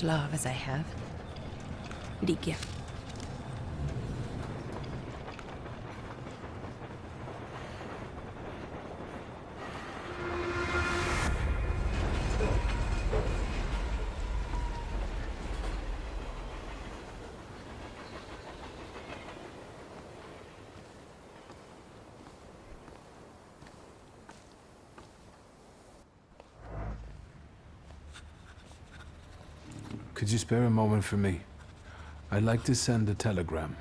love as I have. Ligia. Could you spare a moment for me? I'd like to send a telegram.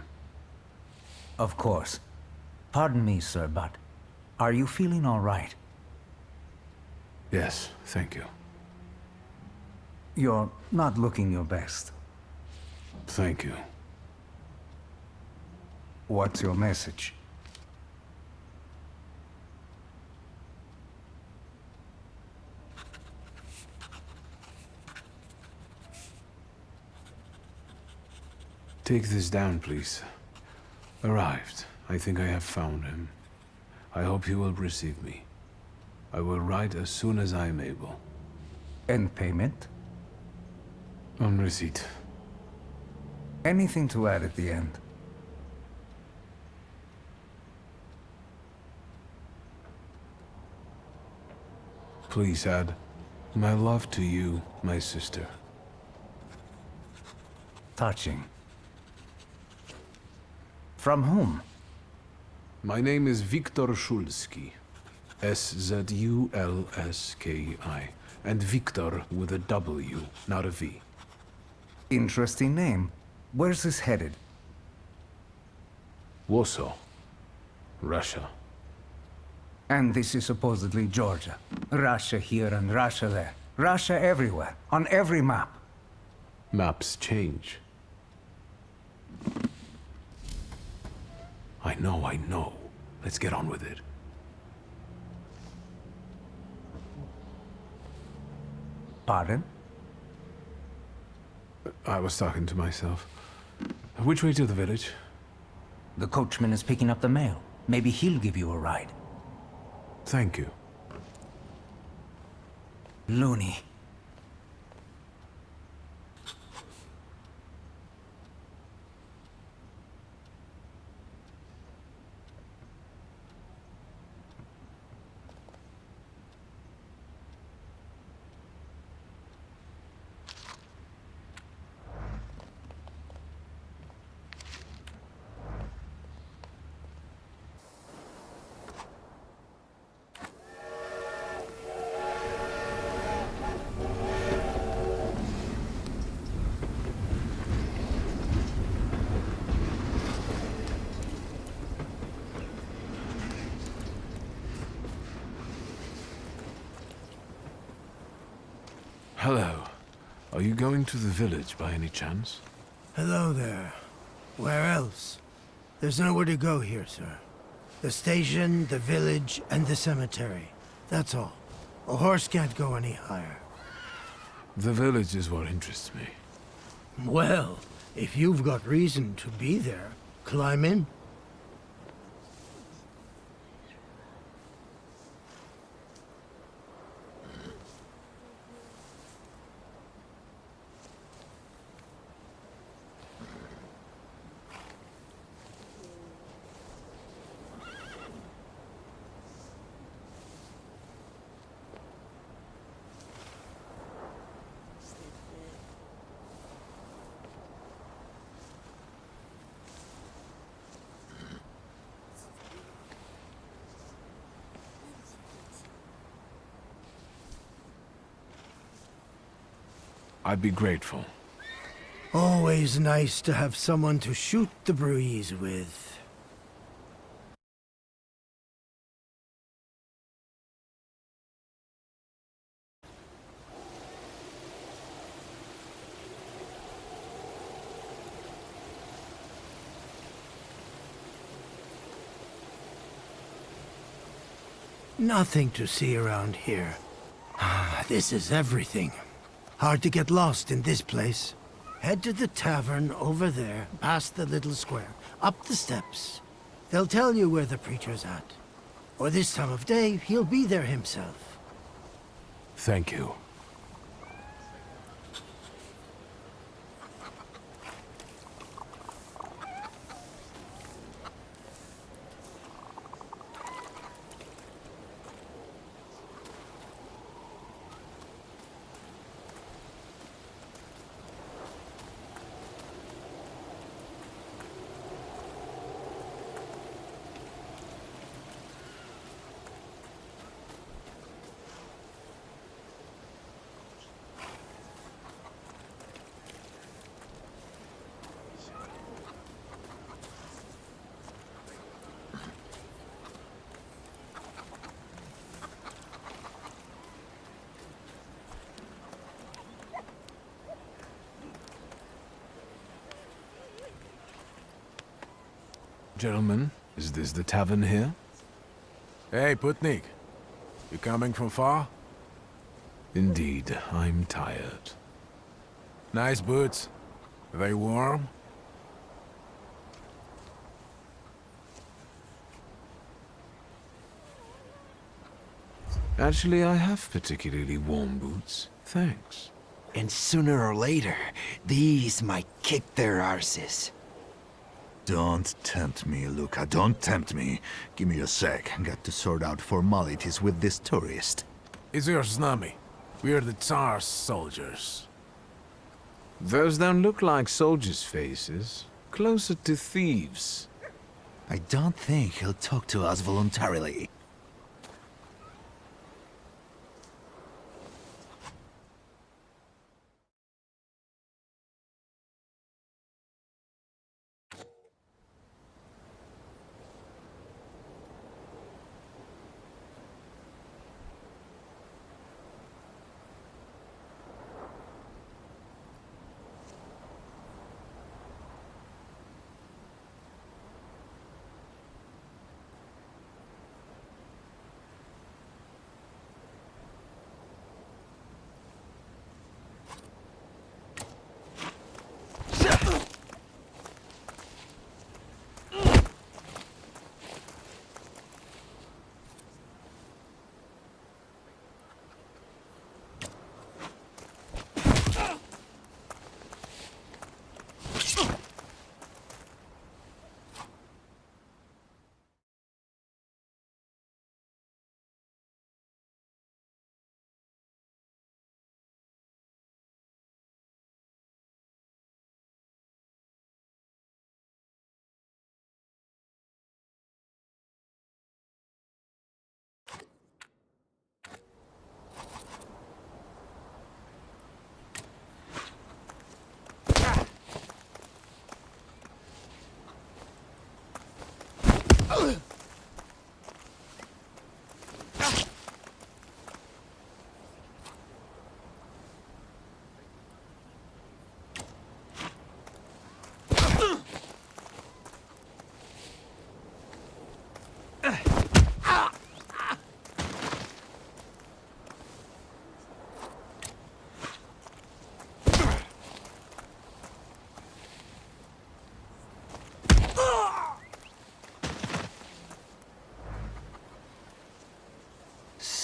Of course. Pardon me, sir, but are you feeling all right? Yes, thank you. You're not looking your best. Thank you. What's your message? Take this down, please. Arrived. I think I have found him. I hope he will receive me. I will write as soon as I am able. And payment? On receipt. Anything to add at the end? Please add, my love to you, my sister. Touching. From whom? My name is Viktor Szulski. Szulski. And Viktor with a W, not a V. Interesting name. Where's this headed? Warsaw. Russia. And this is supposedly Georgia. Russia here and Russia there. Russia everywhere, on every map. Maps change. I know. Let's get on with it. Pardon? I was talking to myself. Which way to the village? The coachman is picking up the mail. Maybe he'll give you a ride. Thank you. Loony. Hello. Are you going to the village by any chance? Hello there. Where else? There's nowhere to go here, sir. The station, the village, and the cemetery. That's all. A horse can't go any higher. The village is what interests me. Well, if you've got reason to be there, climb in. I'd be grateful. Always nice to have someone to shoot the breeze with. Nothing to see around here. This is everything. Hard to get lost in this place. Head to the tavern over there, past the little square, up the steps. They'll tell you where the preacher's at. Or this time of day, he'll be there himself. Thank you. Gentlemen, is this the tavern here? Hey, Putnik. You coming from far? Indeed, I'm tired. Nice boots. Are they warm? Actually, I have particularly warm boots. Thanks. And sooner or later, these might kick their arses. Don't tempt me, Luca. Don't tempt me. Give me a sec. Got to sort out formalities with this tourist. It's your snummy. We're the Tsar's soldiers. Those don't look like soldiers' faces. Closer to thieves. I don't think he'll talk to us voluntarily.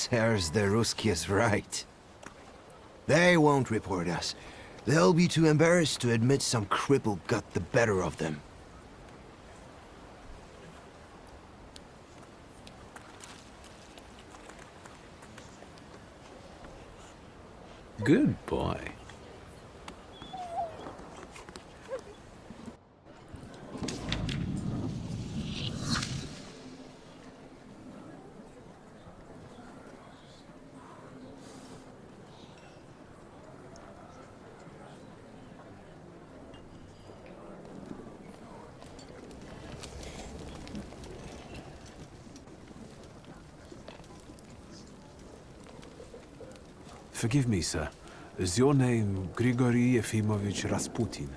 There's the Ruskies right. They won't report us. They'll be too embarrassed to admit some cripple got the better of them. Good boy. Forgive me, sir. Is your name Grigory Yefimovich Rasputin?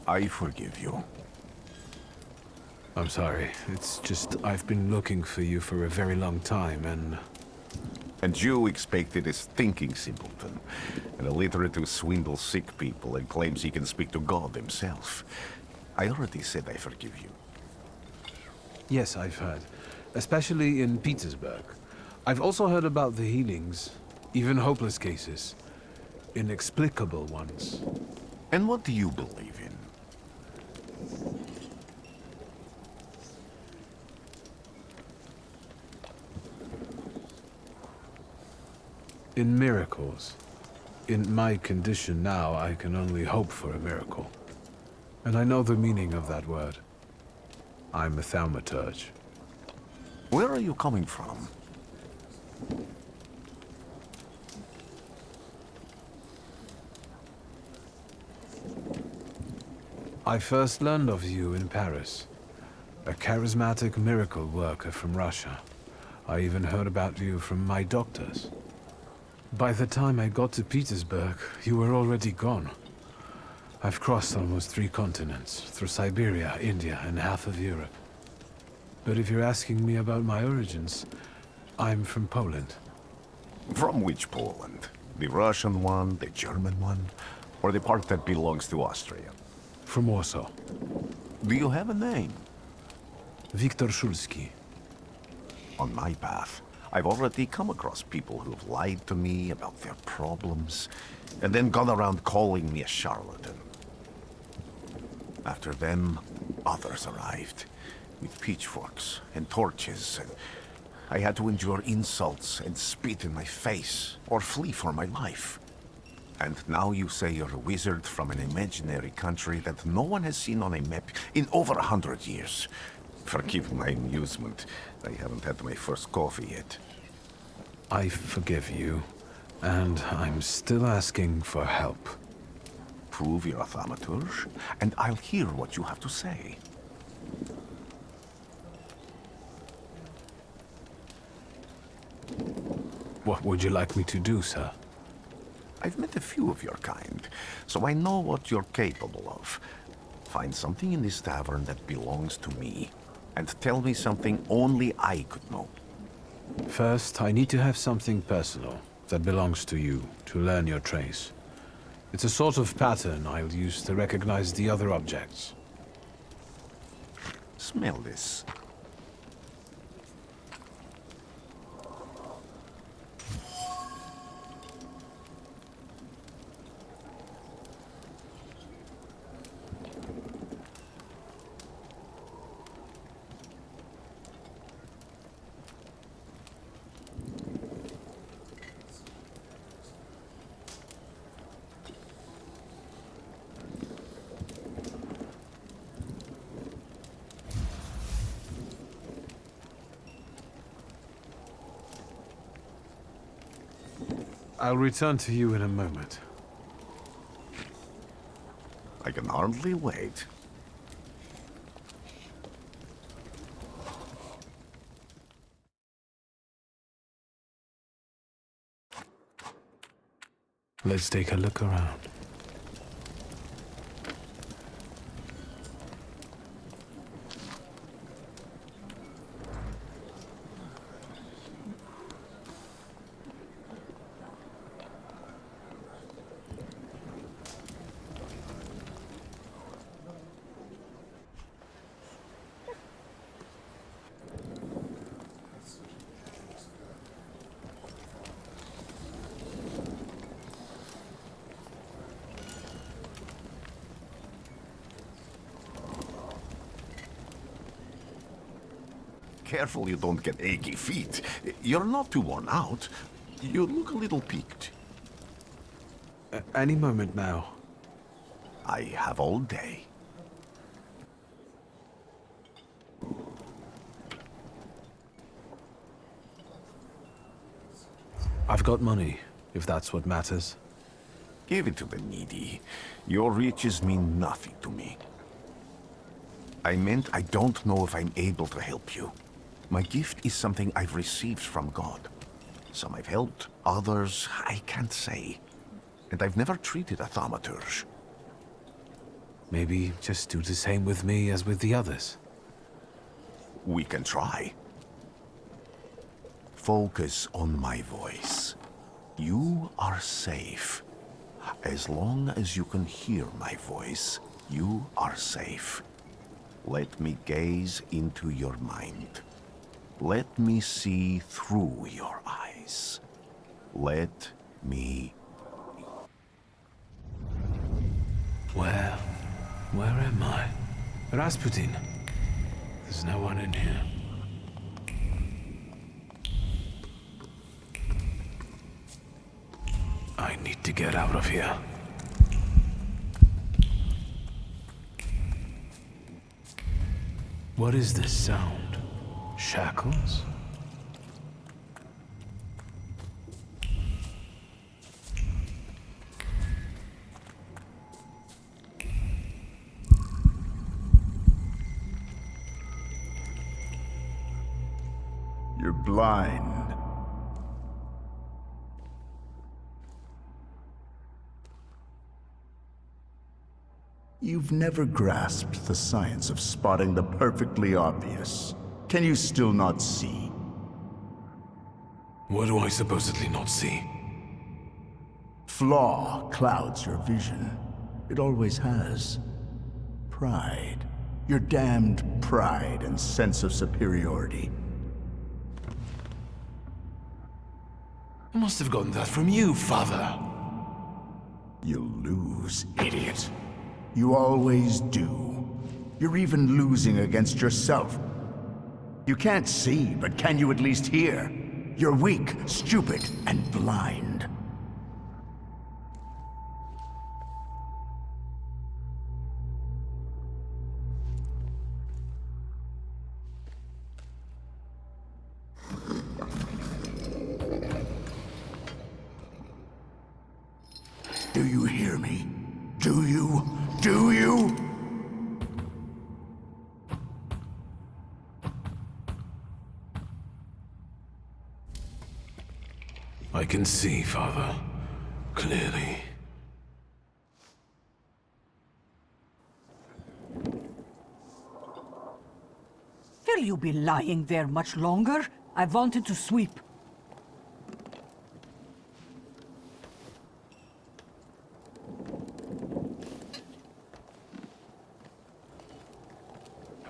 I forgive you. I'm sorry. It's just I've been looking for you for a very long time, and... And you expected a thinking simpleton, an illiterate who swindles sick people and claims he can speak to God himself. I already said I forgive you. Yes, I've heard. Especially in Petersburg. I've also heard about the healings, even hopeless cases. Inexplicable ones. And what do you believe in? In miracles. In my condition now, I can only hope for a miracle. And I know the meaning of that word. I'm a Thaumaturge. Where are you coming from? I first learned of you in Paris. A charismatic miracle worker from Russia. I even heard about you from my doctors. By the time I got to Petersburg, you were already gone. I've crossed almost 3 continents, through Siberia, India, and half of Europe. But if you're asking me about my origins, I'm from Poland. From which Poland? The Russian one, the German one, or the part that belongs to Austria? From Warsaw. Do you have a name? Wiktor Szulski. On my path, I've already come across people who've lied to me about their problems, and then gone around calling me a charlatan. After them, others arrived, with pitchforks and torches, and I had to endure insults and spit in my face, or flee for my life. And now you say you're a wizard from an imaginary country that no one has seen on a map in over 100 years. Forgive my amusement. I haven't had my first coffee yet. I forgive you, and I'm still asking for help. Prove you're a Thaumaturge, and I'll hear what you have to say. What would you like me to do, sir? I've met a few of your kind, so I know what you're capable of. Find something in this tavern that belongs to me, and tell me something only I could know. First, I need to have something personal that belongs to you to learn your trace. It's a sort of pattern I'll use to recognize the other objects. Smell this. I'll return to you in a moment. I can hardly wait. Let's take a look around. Careful you don't get achy feet. You're not too worn out. You look a little peaked. Any moment now. I have all day. I've got money, if that's what matters. Give it to the needy. Your riches mean nothing to me. I meant I don't know if I'm able to help you. My gift is something I've received from God. Some I've helped, others I can't say. And I've never treated a Thaumaturge. Maybe just do the same with me as with the others. We can try. Focus on my voice. You are safe. As long as you can hear my voice, you are safe. Let me gaze into your mind. Let me see through your eyes. Let me... Where am I? Rasputin. There's no one in here. I need to get out of here. What is this sound? Shackles? You're blind. You've never grasped the science of spotting the perfectly obvious. Can you still not see? What do I supposedly not see? Flaw clouds your vision. It always has. Pride. Your damned pride and sense of superiority. I must have gotten that from you, Father. You'll lose, idiot. You always do. You're even losing against yourself. You can't see, but can you at least hear? You're weak, stupid, and blind. Do you hear me? Do you? Do you? I can see, Father. Clearly. Will you be lying there much longer? I wanted to sweep.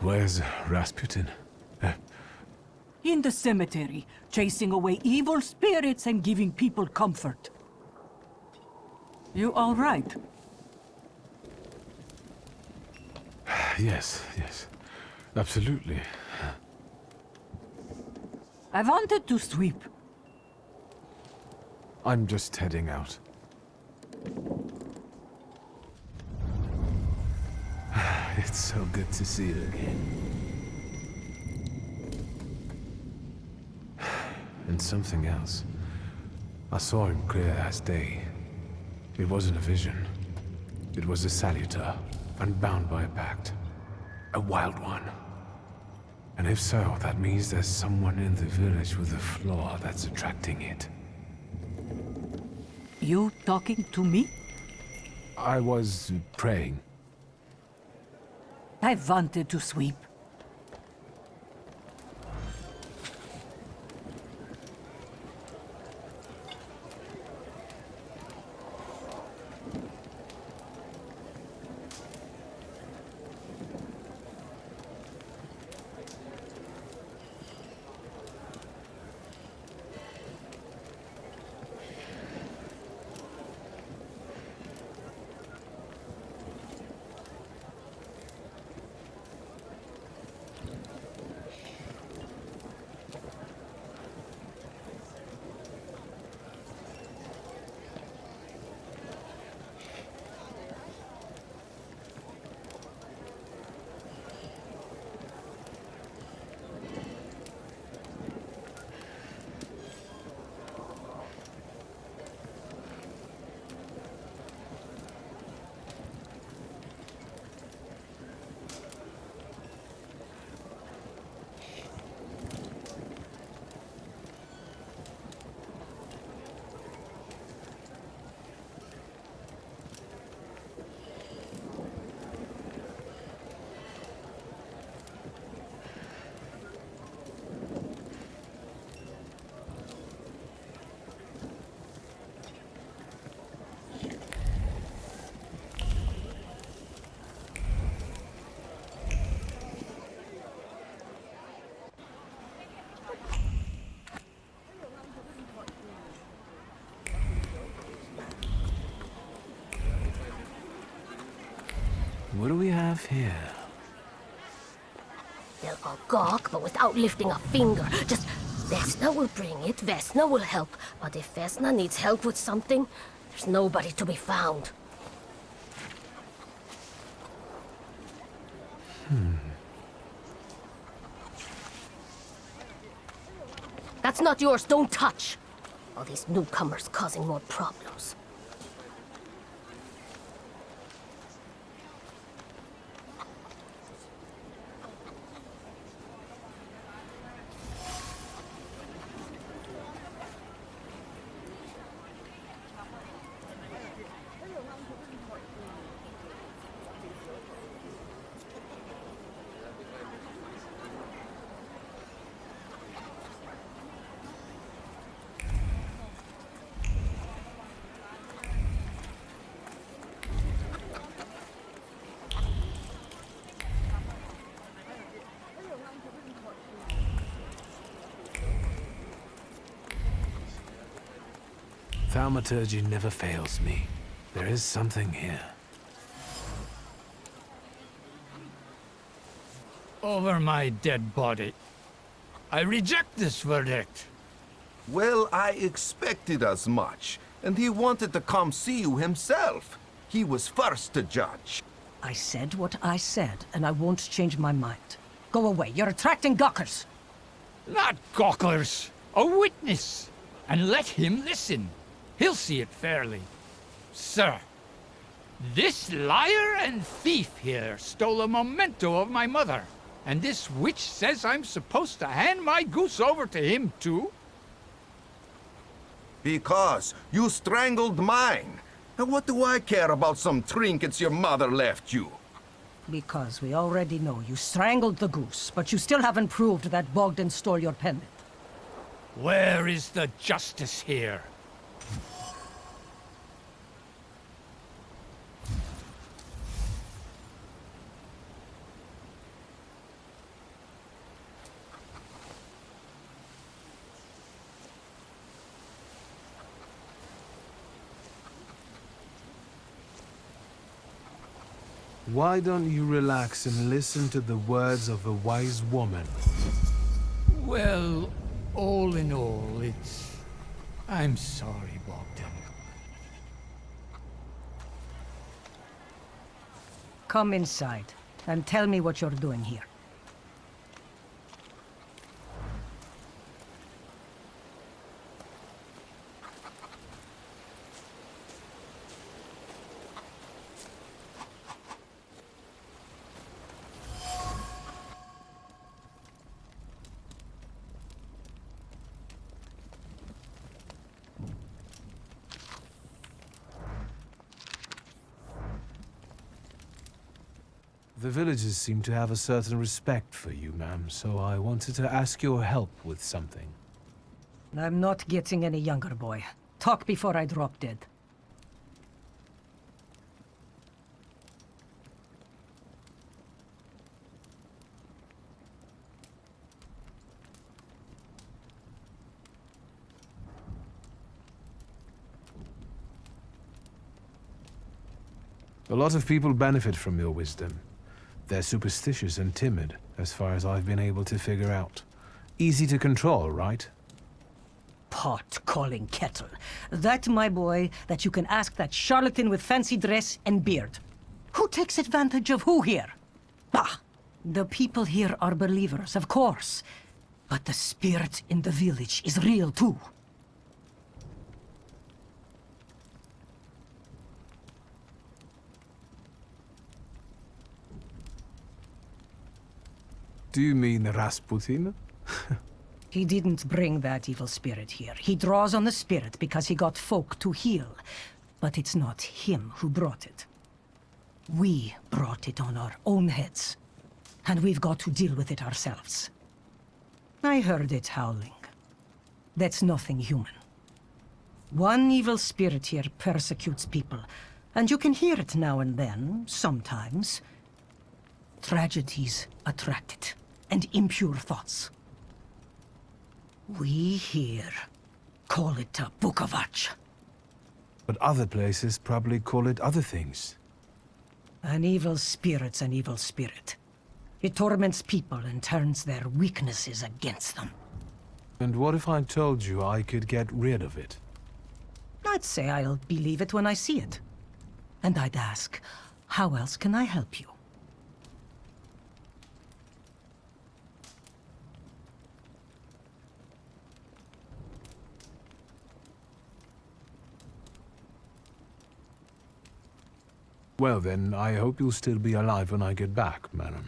Where's Rasputin? In the cemetery, chasing away evil spirits and giving people comfort. You all right? Yes, absolutely. I wanted to sweep. I'm just heading out. It's so good to see you again. And something else. I saw him clear as day. It wasn't a vision. It was a saluter, unbound by a pact. A wild one. And if so, that means there's someone in the village with a flaw that's attracting it. You talking to me? I was praying. I wanted to sweep. What do we have here? They'll all gawk, but without lifting a finger. Just, Vesna will bring it, Vesna will help. But if Vesna needs help with something, there's nobody to be found. That's not yours, don't touch! All these newcomers causing more problems. Thaumaturge never fails me. There is something here. Over my dead body. I reject this verdict. Well, I expected as much, and he wanted to come see you himself. He was first to judge. I said what I said, and I won't change my mind. Go away. You're attracting gawkers. Not gawkers. A witness. And let him listen. He'll see it fairly. Sir, this liar and thief here stole a memento of my mother. And this witch says I'm supposed to hand my goose over to him, too? Because you strangled mine. And what do I care about some trinkets your mother left you? Because we already know you strangled the goose, but you still haven't proved that Bogdan stole your pendant. Where is the justice here? Why don't you relax and listen to the words of a wise woman? Well, all in all, I'm sorry, Bogdan. Come inside, and tell me what you're doing here. The villagers seem to have a certain respect for you, ma'am, so I wanted to ask your help with something. I'm not getting any younger, boy. Talk before I drop dead. A lot of people benefit from your wisdom. They're superstitious and timid, as far as I've been able to figure out. Easy to control, right? Pot calling kettle. That, my boy, that you can ask that charlatan with fancy dress and beard. Who takes advantage of who here? Bah! The people here are believers, of course. But the spirit in the village is real, too. Do you mean Rasputin? He didn't bring that evil spirit here. He draws on the spirit because he got folk to heal. But it's not him who brought it. We brought it on our own heads. And we've got to deal with it ourselves. I heard it howling. That's nothing human. One evil spirit here persecutes people, and you can hear it now and then, sometimes. Tragedies attract it, and impure thoughts. We here call it a Bukovac. But other places probably call it other things. An evil spirit's an evil spirit. It torments people and turns their weaknesses against them. And what if I told you I could get rid of it? I'd say I'll believe it when I see it. And I'd ask, how else can I help you? Well then, I hope you'll still be alive when I get back, madam.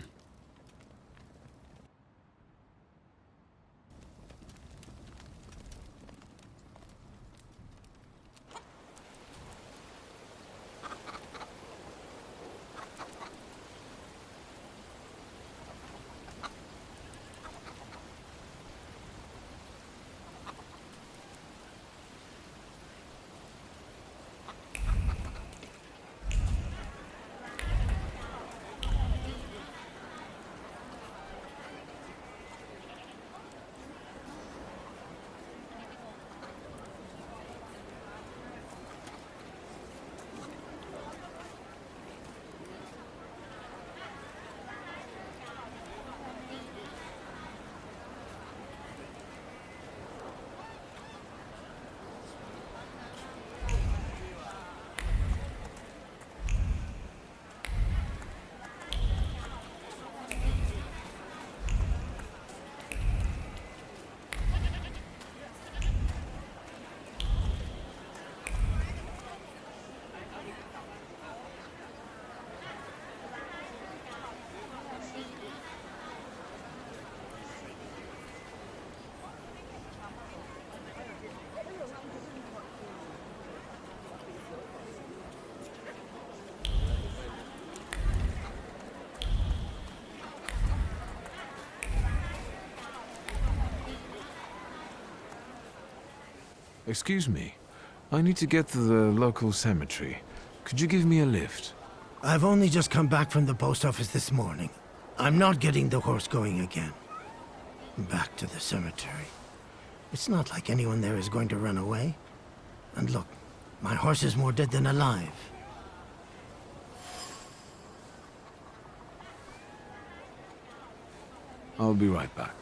Excuse me. I need to get to the local cemetery. Could you give me a lift? I've only just come back from the post office this morning. I'm not getting the horse going again. Back to the cemetery. It's not like anyone there is going to run away. And look, my horse is more dead than alive. I'll be right back.